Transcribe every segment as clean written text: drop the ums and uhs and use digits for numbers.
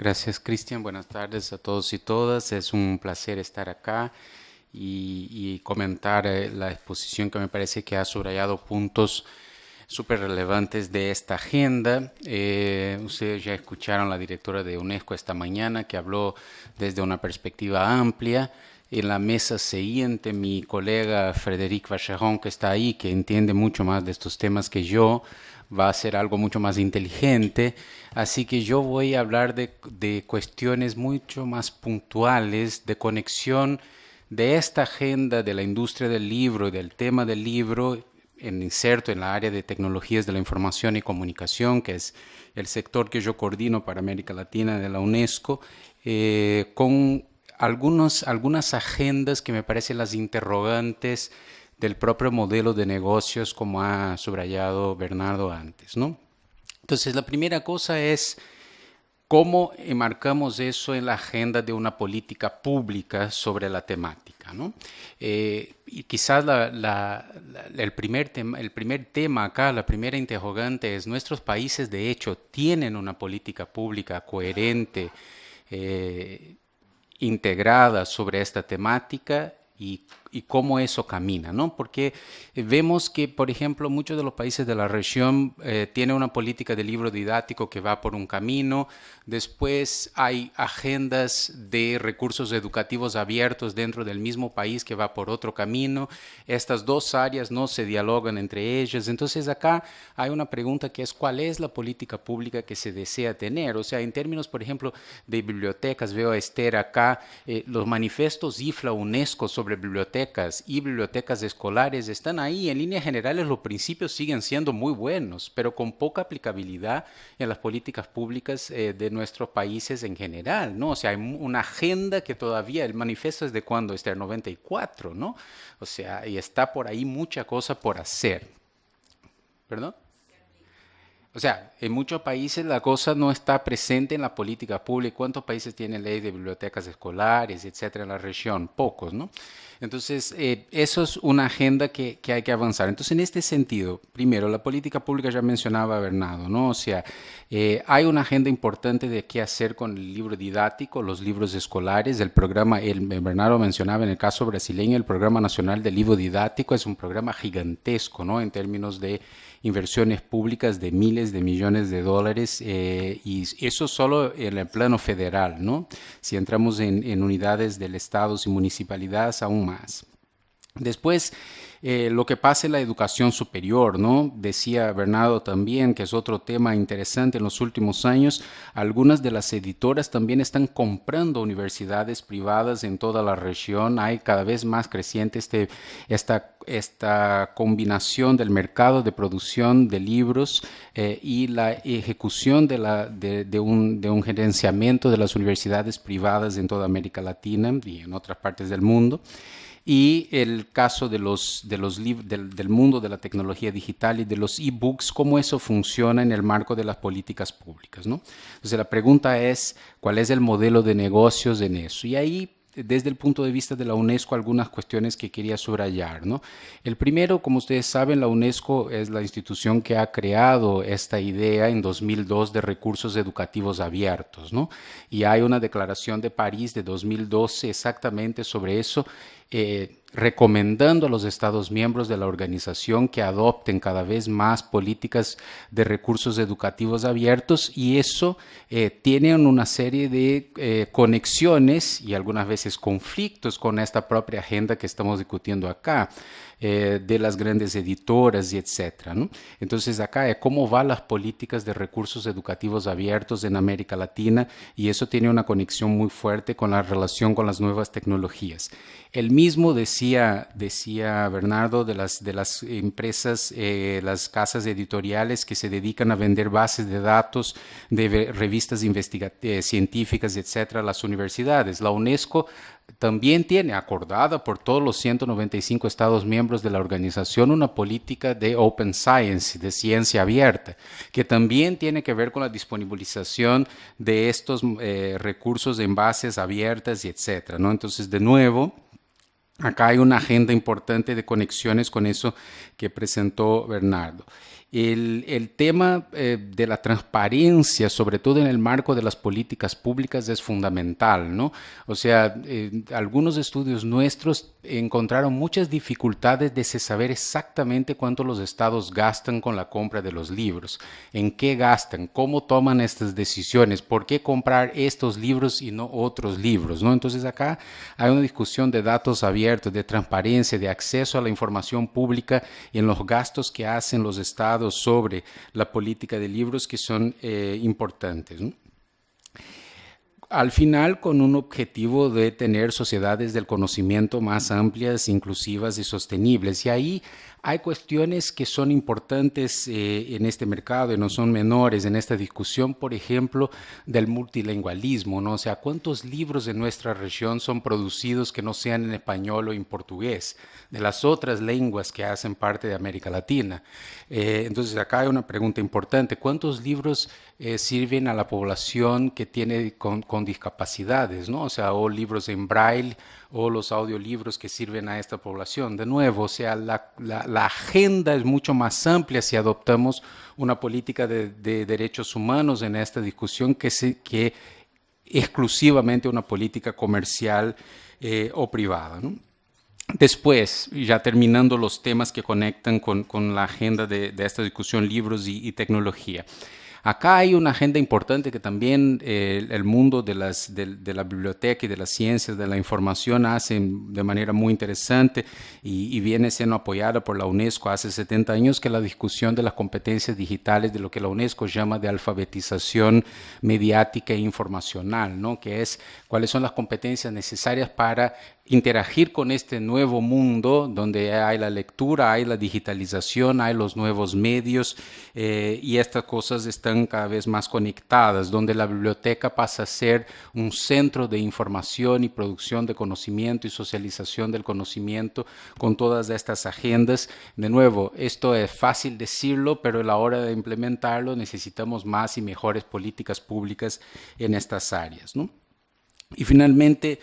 Gracias, Cristian. Buenas tardes a todos y todas. Es un placer estar acá y comentar la exposición que me parece que ha subrayado puntos súper relevantes de esta agenda. Ustedes ya escucharon la directora de UNESCO esta mañana que habló desde una perspectiva amplia. En la mesa siguiente, mi colega Frédéric Vacheron, que está ahí, que entiende mucho más de estos temas que yo, va a hacer algo mucho más inteligente. Así que yo voy a hablar de cuestiones mucho más puntuales, de conexión de esta agenda de la industria del libro y del tema del libro en inserto en la área de tecnologías de la información y comunicación, que es el sector que yo coordino para América Latina de la UNESCO, con algunas agendas que me parecen las interrogantes del propio modelo de negocios, como ha subrayado Bernardo antes, ¿no? Entonces, la primera cosa es cómo enmarcamos eso en la agenda de una política pública sobre la temática, ¿no? Y quizás el primer tema acá, la primera interrogante es, ¿nuestros países de hecho tienen una política pública coherente, integrada sobre esta temática y cómo eso camina, ¿no? Porque vemos que, por ejemplo, muchos de los países de la región tienen una política de libro didáctico que va por un camino, después hay agendas de recursos educativos abiertos dentro del mismo país que va por otro camino, estas dos áreas no se dialogan entre ellas, entonces acá hay una pregunta que es ¿cuál es la política pública que se desea tener? O sea, en términos, por ejemplo, de bibliotecas, veo a Esther acá, los manifiestos IFLA UNESCO sobre bibliotecas y bibliotecas escolares están ahí. En líneas generales los principios siguen siendo muy buenos, pero con poca aplicabilidad en las políticas públicas de nuestros países en general, ¿no? O sea, hay una agenda que todavía, el manifiesto es de cuando, este el 94, ¿no? O sea, y está por ahí mucha cosa por hacer. ¿Perdón? O sea, en muchos países la cosa no está presente en la política pública. ¿Cuántos países tienen ley de bibliotecas escolares, etcétera, en la región? Pocos, ¿no? Entonces, eso es una agenda que hay que avanzar. Entonces, en este sentido, primero, la política pública ya mencionaba Bernardo, ¿no? O sea, hay una agenda importante de qué hacer con el libro didáctico, los libros escolares, el programa, Bernardo mencionaba en el caso brasileño, el Programa Nacional del Libro Didáctico es un programa gigantesco, ¿no? En términos de inversiones públicas de miles de millones de dólares y eso solo en el plano federal, ¿no? Si entramos en unidades del Estado y municipalidades, aún más. Después, lo que pasa en la educación superior, ¿no? Decía Bernardo también, que es otro tema interesante en los últimos años, algunas de las editoras también están comprando universidades privadas en toda la región, hay cada vez más creciente esta combinación del mercado de producción de libros y la ejecución de un gerenciamiento de las universidades privadas en toda América Latina y en otras partes del mundo. Y el caso del mundo de la tecnología digital y de los e-books, cómo eso funciona en el marco de las políticas públicas, ¿no? Entonces la pregunta es, ¿cuál es el modelo de negocios en eso? Y ahí, desde el punto de vista de la UNESCO, algunas cuestiones que quería subrayar, ¿no? El primero, como ustedes saben, la UNESCO es la institución que ha creado esta idea en 2002 de recursos educativos abiertos, ¿no? Y hay una declaración de París de 2012 exactamente sobre eso, recomendando a los Estados miembros de la organización que adopten cada vez más políticas de recursos educativos abiertos y eso tiene una serie de conexiones y algunas veces conflictos con esta propia agenda que estamos discutiendo acá. De las grandes editoras y etcétera, ¿no? Entonces acá es cómo van las políticas de recursos educativos abiertos en América Latina y eso tiene una conexión muy fuerte con la relación con las nuevas tecnologías. El mismo decía Bernardo de las empresas, las casas editoriales que se dedican a vender bases de datos de revistas científicas, etcétera, a las universidades. La UNESCO también tiene acordada por todos los 195 Estados miembros de la organización una política de Open Science, de ciencia abierta, que también tiene que ver con la disponibilización de estos recursos en bases abiertas y etcétera, ¿no? Entonces, de nuevo, acá hay una agenda importante de conexiones con eso que presentó Bernardo. El tema de la transparencia, sobre todo en el marco de las políticas públicas, es fundamental, ¿no? O sea, algunos estudios nuestros encontraron muchas dificultades de saber exactamente cuánto los estados gastan con la compra de los libros, en qué gastan, cómo toman estas decisiones, por qué comprar estos libros y no otros libros, ¿no? Entonces acá hay una discusión de datos abiertos, de transparencia, de acceso a la información pública en los gastos que hacen los estados sobre la política de libros que son importantes, ¿no? Al final, con un objetivo de tener sociedades del conocimiento más amplias, inclusivas y sostenibles. Y ahí hay cuestiones que son importantes en este mercado y no son menores en esta discusión, por ejemplo, del multilingüismo, ¿no? O sea, ¿cuántos libros en nuestra región son producidos que no sean en español o en portugués, de las otras lenguas que hacen parte de América Latina? Entonces, acá hay una pregunta importante. ¿Cuántos libros sirven a la población que tiene con discapacidades, ¿no? O sea, o libros en braille o los audiolibros que sirven a esta población? De nuevo, o sea, la agenda es mucho más amplia si adoptamos una política de derechos humanos en esta discusión que exclusivamente una política comercial o privada, ¿no? Después, ya terminando los temas que conectan con la agenda de esta discusión, libros y tecnología. Acá hay una agenda importante que también el mundo de la biblioteca y de las ciencias de la información hacen de manera muy interesante y viene siendo apoyada por la UNESCO hace 70 años, que es la discusión de las competencias digitales, de lo que la UNESCO llama de alfabetización mediática e informacional, ¿no? Que es cuáles son las competencias necesarias para interagir con este nuevo mundo donde hay la lectura, hay la digitalización, hay los nuevos medios y estas cosas están cada vez más conectadas, donde la biblioteca pasa a ser un centro de información y producción de conocimiento y socialización del conocimiento con todas estas agendas. De nuevo, esto es fácil decirlo, pero a la hora de implementarlo necesitamos más y mejores políticas públicas en estas áreas, ¿no? Y finalmente,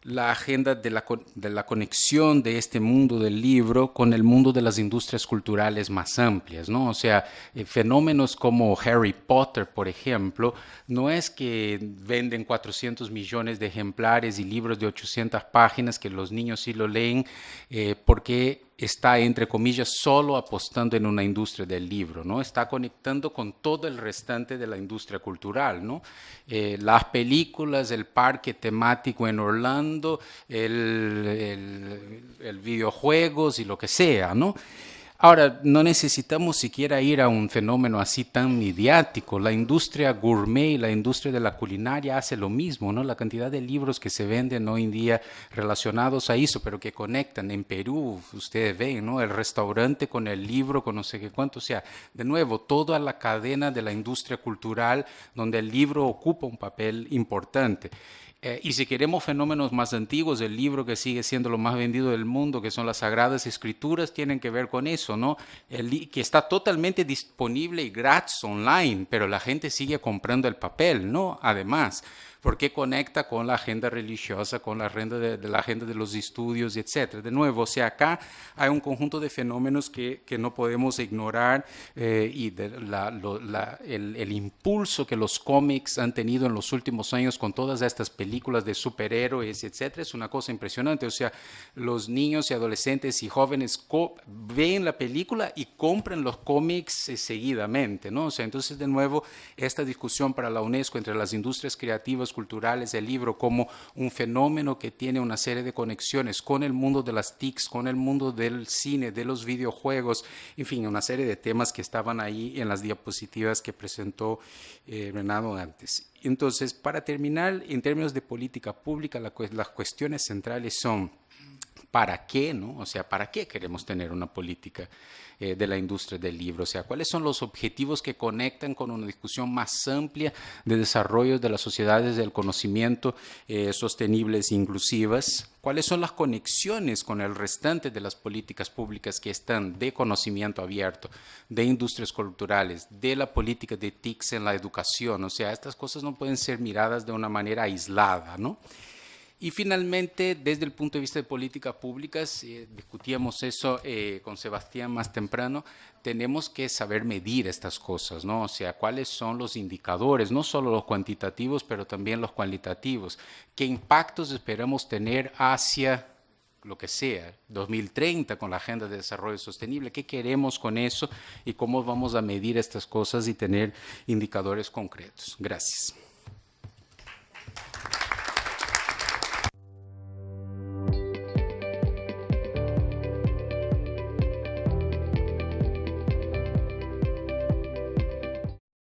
la agenda de la conexión de este mundo del libro con el mundo de las industrias culturales más amplias, ¿no? O sea, fenómenos como Harry Potter, por ejemplo, no es que venden 400 millones de ejemplares y libros de 800 páginas que los niños sí lo leen porque está, entre comillas, solo apostando en una industria del libro, ¿no? Está conectando con todo el restante de la industria cultural, ¿no? Las películas, el parque temático en Orlando, el videojuegos y lo que sea, ¿no? Ahora, no necesitamos siquiera ir a un fenómeno así tan mediático. La industria gourmet y la industria de la culinaria hace lo mismo, ¿no? La cantidad de libros que se venden hoy en día relacionados a eso, pero que conectan. En Perú, ustedes ven, ¿no? El restaurante con el libro, con no sé qué cuánto. O sea, de nuevo, toda la cadena de la industria cultural donde el libro ocupa un papel importante. Y si queremos fenómenos más antiguos, el libro que sigue siendo lo más vendido del mundo, que son las Sagradas Escrituras, tienen que ver con eso, ¿no? Que está totalmente disponible y gratis online, pero la gente sigue comprando el papel, ¿no? Además, porque conecta con la agenda religiosa, con la agenda de los estudios, etcétera. De nuevo, o sea, acá hay un conjunto de fenómenos que no podemos ignorar y el impulso que los cómics han tenido en los últimos años con todas estas películas de superhéroes, etcétera, es una cosa impresionante. O sea, los niños y adolescentes y jóvenes ven la película y compran los cómics seguidamente, ¿no? O sea, entonces, de nuevo, esta discusión para la UNESCO entre las industrias creativas, culturales, el libro como un fenómeno que tiene una serie de conexiones con el mundo de las TICs, con el mundo del cine, de los videojuegos, en fin, una serie de temas que estaban ahí en las diapositivas que presentó Renato antes. Entonces, para terminar, en términos de política pública, las cuestiones centrales son ¿para qué, no? O sea, ¿para qué queremos tener una política de la industria del libro? O sea, ¿cuáles son los objetivos que conectan con una discusión más amplia de desarrollo de las sociedades del conocimiento sostenibles e inclusivas? ¿Cuáles son las conexiones con el restante de las políticas públicas que están de conocimiento abierto, de industrias culturales, de la política de TICs en la educación? O sea, estas cosas no pueden ser miradas de una manera aislada, ¿no? Y finalmente, desde el punto de vista de políticas públicas, discutíamos eso con Sebastián más temprano, tenemos que saber medir estas cosas, ¿no? O sea, cuáles son los indicadores, no solo los cuantitativos, pero también los cualitativos. ¿Qué impactos esperamos tener hacia lo que sea, 2030 con la Agenda de Desarrollo Sostenible? ¿Qué queremos con eso y cómo vamos a medir estas cosas y tener indicadores concretos? Gracias.